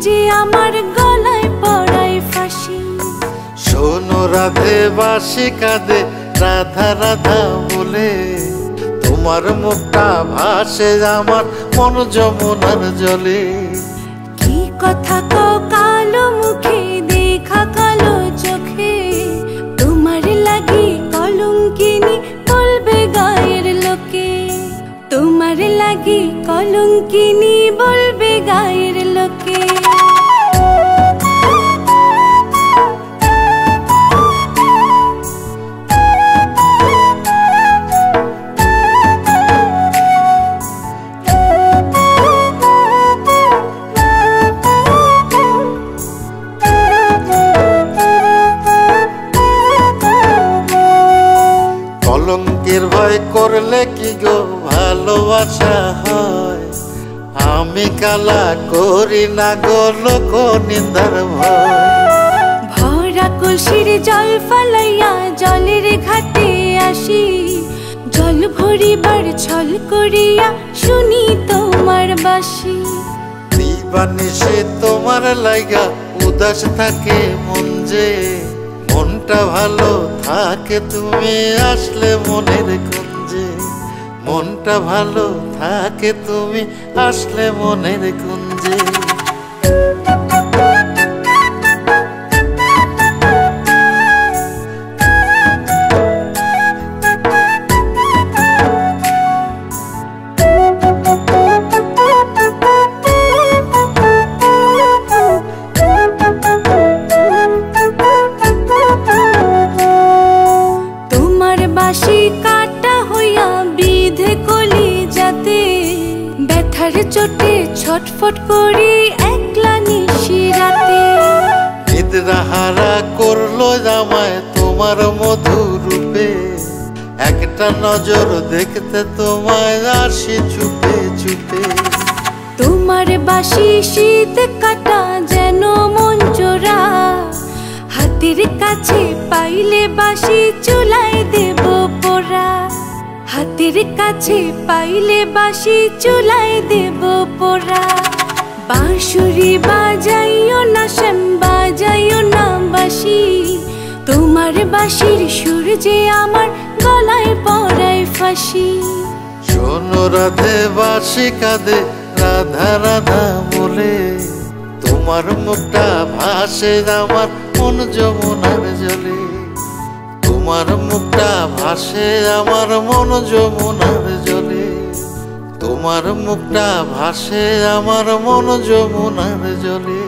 যে আমার গলায় পড়ায় ফাঁসি। শোনো রাধে বাঁশি কাঁদে রাধা রাধা বলে, তোমার মুখটা ভাসে আমার মন যমুনার জলে। কি কথা কও কালো মুখে দেখা কালো চোখে, তোমার লাগি কলঙ্কিনী বলবে গায়ের লোকে। তোমার লাগি কলঙ্কিনী বলবে গায়ের লোকে। কলঙ্কের ভয় করলে কি গো ভালোবাসা হয়? আমি কালা করি না গো লোক নিন্দার ভয়। ভরা কলসির জল ফালাইয়া জলের ঘাটে আসি, জল ভরিবার ছল করিয়া শুনি তোমার বাঁশি। দিবানিশে তোমার লাইগা উদাস থাকে মন যে, মনটা ভালো থাকে তুমি আসলে মনের কুঞ্জে। মনটা ভালো থাকে তুমি আসলে মনের কুঞ্জে। বাঁশি কাটা হইয়া বিধে কলি যাতে, ব্যথার চোটে ছটফট করি একলা নিশি রাতে। নিদ্রাহারা করলো জামায় তোমার মধুর রূপে, একটা নজর দেখতে তোমায় আসি চুপে চুপে। তোমার বাঁশি শীত কাটা যেন মন চোরা, হাতের কাছে পাইলে বাঁশি চুলায় দেব পোড়া। হাতের কাছে পাইলে বাঁশি চুলায় দেব পোড়া। বাঁশুরি বাজাইও না শ্যাম বাজাইও না বাঁশি, তোমার বাঁশির সুর যে আমার গলায় পড়ায় ফাঁসি। শোনো রাধে বাঁশি কাঁদে রাধা রাধা বলে, তোমার মুখটা ভাসে আমার মন যমুনার জলে। তোমার মুখটা ভাসে আমার মন যমুনার জলে। তোমার মুখটা ভাসে আমার মন যমুনার জলে।